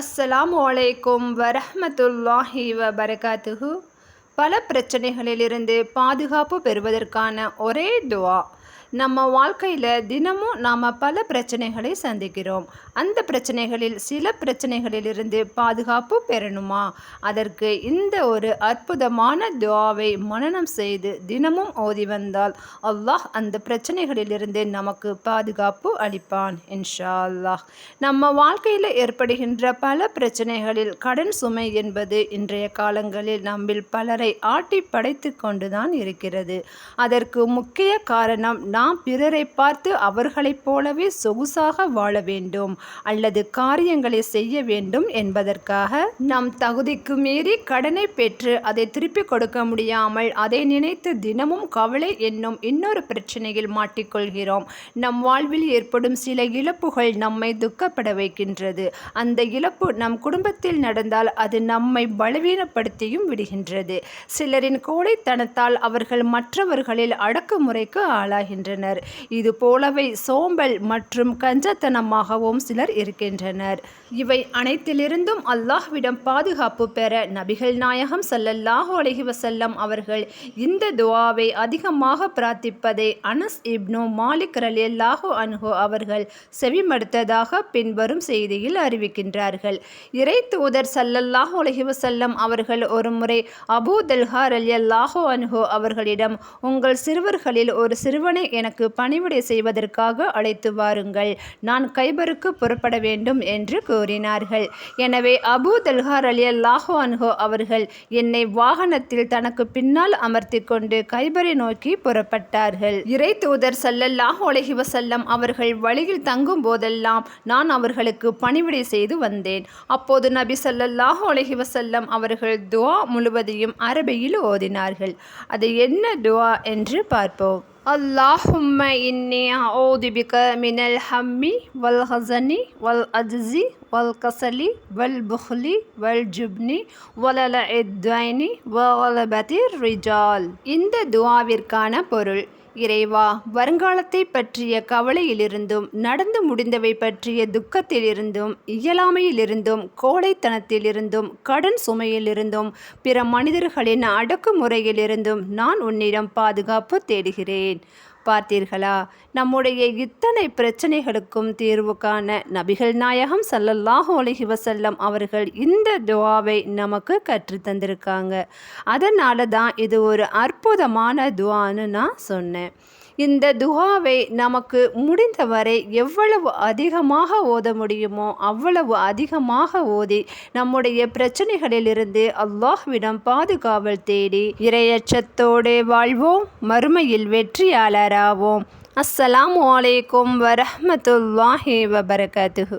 அஸ்ஸலாமு அலைக்கும் வரஹ்மத்துல்லாஹி வபரகாத்துஹு. பல பிரச்சனைகளிலிருந்து பாதுகாப்பு பெறுவதற்கான ஒரே துஆ. நம்ம வாழ்க்கையில் தினமும் நாம் பல பிரச்சனைகளை சந்திக்கிறோம். அந்த பிரச்சனைகளில் சில பிரச்சனைகளிலிருந்து பாதுகாப்பு பெறணுமா, அதற்கு இந்த ஒரு அற்புதமான துஆவை மனனம் செய்து தினமும் ஓதி வந்தால் அல்லாஹ் அந்த பிரச்சனைகளிலிருந்து நமக்கு பாதுகாப்பு அளிப்பான் இன்ஷா அல்லாஹ். நம்ம வாழ்க்கையில் ஏற்படுகின்ற பல பிரச்சனைகளில் கடன் சுமை என்பது இன்றைய காலங்களில் நம்மில் பலரை ஆட்டி படைத்து கொண்டுதான் இருக்கிறது. அதற்கு முக்கிய காரணம் நாம் பிறரை பார்த்து அவர்களைப் போலவே சொகுசாக வாழ வேண்டும் அல்லது காரியங்களை செய்ய வேண்டும் என்பதற்காக நம் தகுதிக்கு மீறி கடனை பெற்று அதை திருப்பிக் கொடுக்க முடியாமல் அதை நினைத்து தினமும் கவலை என்னும் இன்னொரு பிரச்சனையில் மாட்டிக்கொள்கிறோம். நம் வாழ்வில் ஏற்படும் சில இழப்புகள் நம்மை துக்கப்பட வைக்கின்றது. அந்த இழப்பு நம் குடும்பத்தில் நடந்தால் அது நம்மை பலவீனப்படுத்தியும் விடுகின்றது. சிலரின் கோழைத்தனத்தால் அவர்கள் மற்றவர்களில் அடக்குமுறைக்கு ஆளாகின்றனர். இது போலவே சோம்பல் மற்றும் கஞ்சத்தனமாகவும் சிலர் இருக்கின்றனர். இவை அனைத்திலிருந்தும் அல்லாஹ்விடம் பாதுகாப்பு பெற நபிகள் நாயகம் ஸல்லல்லாஹு அலைஹி வஸல்லம் அவர்கள் இந்த துஆவை அதிகமாக பிரார்த்திப்பதை அனஸ் இப்னு மாலிக் ரலியல்லாஹு அன்ஹு அவர்கள் செவிமடுத்ததாக பின்வரும் செய்தியில் அறிவிக்கின்றார்கள். இறை தூதர் ஸல்லல்லாஹு அலைஹி வஸல்லம் அவர்கள் ஒரு முறை அபூ தல்ஹா ரலியல்லாஹு அன்ஹு அவர்களிடம், உங்கள் சிறுவர்களில் ஒரு சிறுவனை எனக்கு பணிவிடை செய்வதற்காக அழைத்து வாருங்கள், நான் கைபருக்கு புறப்பட வேண்டும் என்று கூறினார்கள். எனவே அபூ தல்ஹா ரலியல்லாஹு அன்ஹு அவர்கள் என்னை வாகனத்தில் தனக்கு பின்னால் அமர்த்தி கொண்டு கைபரை நோக்கி புறப்பட்டார்கள். இறை தூதர் ஸல்லல்லாஹு அலைஹி வஸல்லம் அவர்கள் வழியில் தங்கும் போதெல்லாம் நான் அவர்களுக்கு பணிவிடை செய்து வந்தேன். அப்போது நபி ஸல்லல்லாஹு அலைஹி வஸல்லம் அவர்கள் துஆ முழுவதையும் அரபியில் ஓதினார்கள். அது என்ன துஆ என்று பார்ப்போம். அல்லாஹும்ம இன்னி அஊது பிக மினல் ஹம்மி வல் ஹஸனி வல் அஜ்ஸி வல் கஸலி வல் புஹ்லி வல் ஜுப்னி வலலஇத் தைனி வகலபத்திர் ரிஜால். இந்த துஆவிற்கான பொருள்: இறைவா, வருங்காலத்தை பற்றிய கவலையிலிருந்தும் நடந்து முடிந்தவை பற்றிய துக்கத்திலிருந்தும் இயலாமையிலிருந்தும் கோழைத்தனத்திலிருந்தும் கடன் சுமையிலிருந்தும் பிற மனிதர்களின் அடக்குமுறையிலிருந்தும் நான் உன்னிடம் பாதுகாப்பு தேடுகிறேன். பார்த்தீர்களா, நம்முடைய இத்தனை பிரச்சனைகளுக்கும் தீர்வு காண நபிகள் நாயகம் ஸல்லல்லாஹு அலைஹி வஸல்லம் அவர்கள் இந்த துஆவை நமக்கு கற்று தந்திருக்காங்க. அதனால தான் இது ஒரு அற்புதமான துஆன்னு நான் சொன்னேன். இந்த துஆவை நமக்கு முடிந்தவரை எவ்வளவு அதிகமாக ஓத முடியுமோ அவ்வளவு அதிகமாக ஓதி நம்முடைய பிரச்சனைகளிலிருந்து அல்லாஹ்விடம் பாதுகாவல் தேடி இறையச்சத்தோடு வாழ்வோம், மறுமையில் வெற்றியாளராவோம். அஸ்ஸலாமு அலைக்கும் வரஹ்மத்துல்லாஹி வபரகாத்துஹு.